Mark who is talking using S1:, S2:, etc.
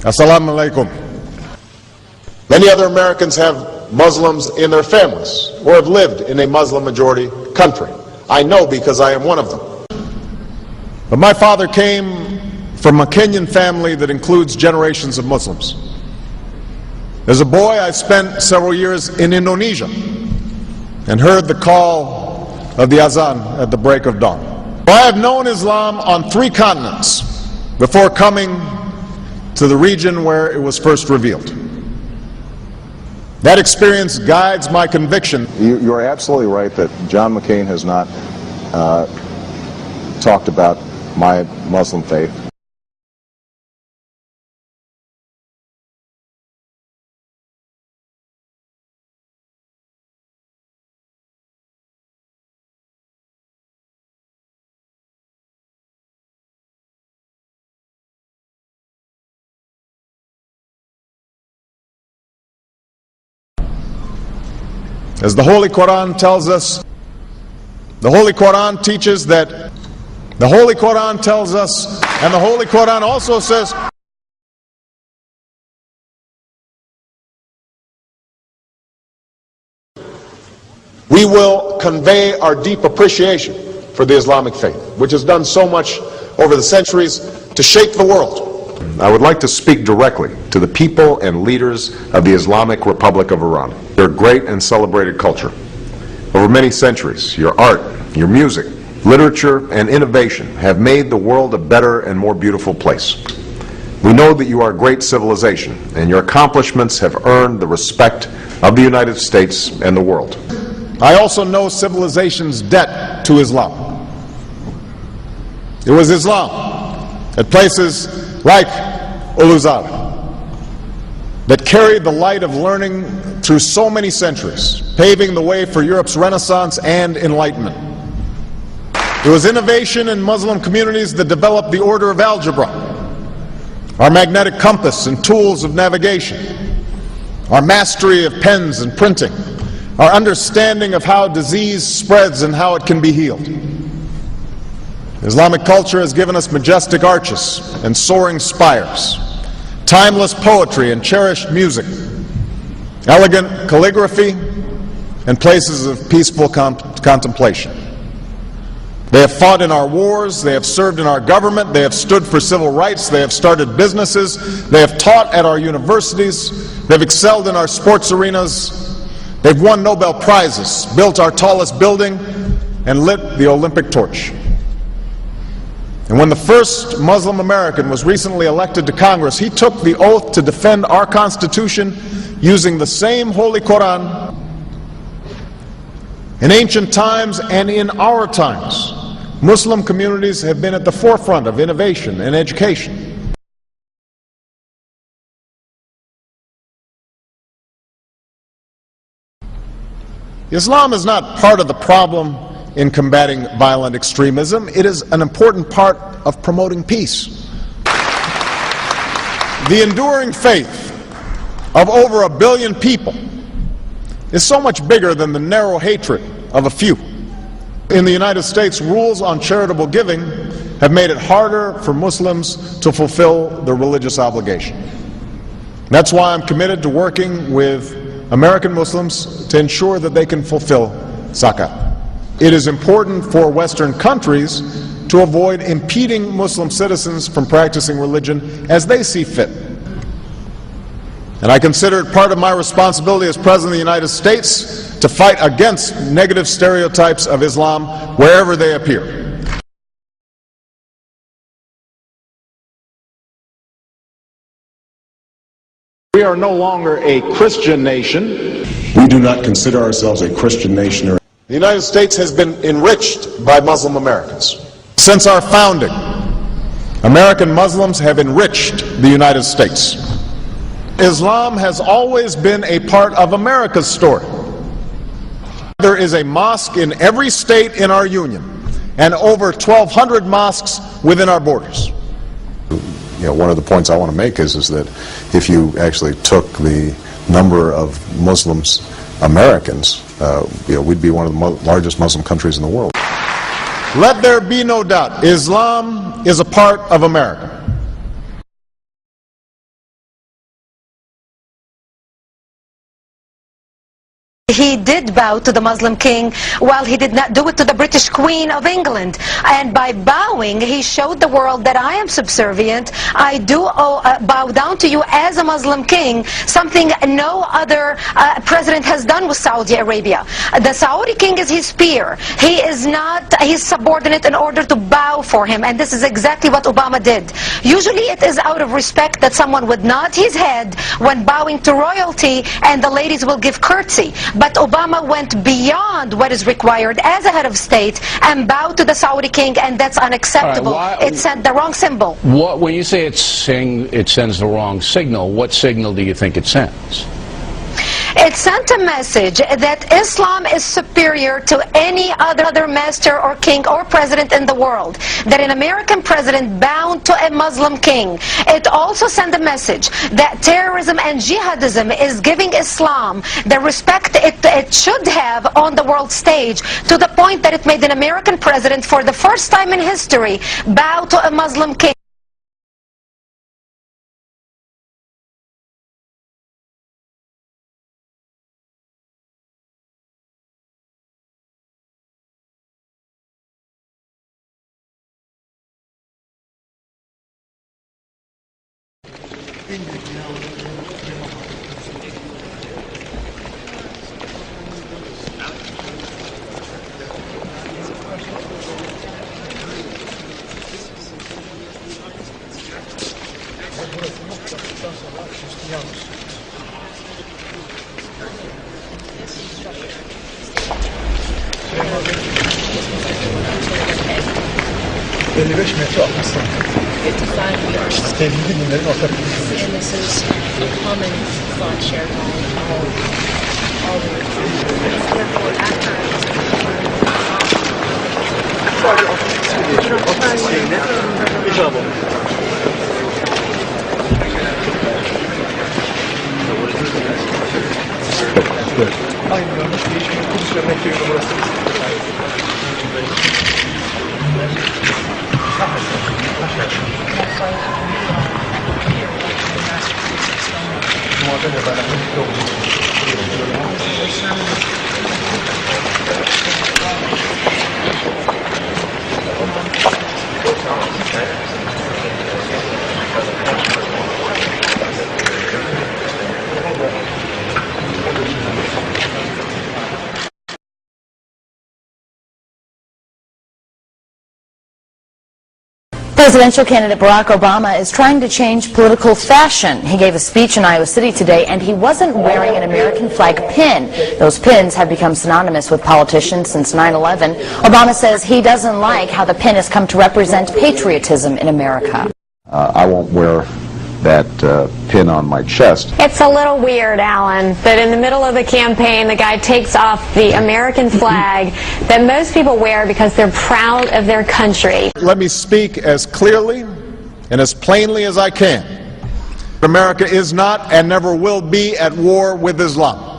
S1: Assalamu alaikum. Many other Americans have Muslims in their families or have lived in a Muslim majority country. I know because I am one of them. But my father came from a Kenyan family that includes generations of Muslims. As a boy, I spent several years in Indonesia and heard the call of the azan at the break of dawn. I have known Islam on 3 continents before coming to the region where it was first revealed. That experience guides my conviction.
S2: You're absolutely right that John McCain has not talked about my Muslim faith.
S1: As the Holy Quran tells us, the Holy Quran teaches that, the Holy Quran tells us, and the Holy Quran also says, we will convey our deep appreciation for the Islamic faith, which has done so much over the centuries to shape the world.
S3: I would like to speak directly to the people and leaders of the Islamic Republic of Iran. Your great and celebrated culture. Over many centuries, your art, your music, literature, and innovation have made the world a better and more beautiful place. We know that you are a great civilization, and your accomplishments have earned the respect of the United States and the world.
S1: I also know civilization's debt to Islam. It was Islam at places like Uluzar that carried the light of learning through so many centuries, paving the way for Europe's Renaissance and Enlightenment. It was innovation in Muslim communities that developed the order of algebra, our magnetic compass and tools of navigation, our mastery of pens and printing, our understanding of how disease spreads and how it can be healed. Islamic culture has given us majestic arches and soaring spires, timeless poetry and cherished music, elegant calligraphy, and places of peaceful contemplation. They have fought in our wars, they have served in our government, they have stood for civil rights, they have started businesses, they have taught at our universities, they've excelled in our sports arenas, they've won Nobel Prizes, built our tallest building, and lit the Olympic torch. And when the first Muslim American was recently elected to Congress, he took the oath to defend our Constitution using the same Holy Quran. In ancient times and in our times, Muslim communities have been at the forefront of innovation and education. Islam is not part of the problem in combating violent extremism. It is an important part of promoting peace. The enduring faith of over 1 billion people is so much bigger than the narrow hatred of a few. In the United States, rules on charitable giving have made it harder for Muslims to fulfill their religious obligation. That's why I'm committed to working with American Muslims to ensure that they can fulfill zakat. It is important for Western countries to avoid impeding Muslim citizens from practicing religion as they see fit. And I consider it part of my responsibility as President of the United States to fight against negative stereotypes of Islam wherever they appear. We are no longer a Christian nation.
S4: We do not consider ourselves a Christian nation.
S1: The United States has been enriched by Muslim Americans. Since our founding, American Muslims have enriched the United States. Islam has always been a part of America's story. There is a mosque in every state in our union and over 1,200 mosques within our borders.
S2: One of the points I want to make is that if you actually took the number of Muslims Americans, we'd be one of the largest Muslim countries in the world.
S1: Let there be no doubt, Islam is a part of America.
S5: He did bow to the Muslim king, while he did not do it to the British Queen of England. And by bowing, he showed the world that I am subservient. I do bow down to you as a Muslim king, something no other president has done with Saudi Arabia. The Saudi king is his peer. He is not his subordinate in order to bow for him. And this is exactly what Obama did. Usually it is out of respect that someone would nod his head when bowing to royalty, and the ladies will give curtsy. But Obama went beyond what is required as a head of state and bowed to the Saudi king, and that's unacceptable. It sent the wrong symbol.
S6: When you say it sends the wrong signal, what signal do you think it sends?
S5: It sent a message that Islam is superior to any other master or king or president in the world, that an American president bowed to a Muslim king. It also sent a message that terrorism and jihadism is giving Islam the respect it should have on the world stage, to the point that it made an American president, for the first time in history, bow to a Muslim king.
S7: And this is a common thought shared by all
S8: Presidential candidate Barack Obama is trying to change political fashion. He gave a speech in Iowa City today, and he wasn't wearing an American flag pin. Those pins have become synonymous with politicians since 9/11. Obama says he doesn't like how the pin has come to represent patriotism in America.
S3: I won't wear that pin on my chest.
S9: It's a little weird, Alan, that in the middle of the campaign the guy takes off the American flag that most people wear because they're proud of their country.
S1: Let me speak as clearly and as plainly as I can. America is not and never will be at war with Islam.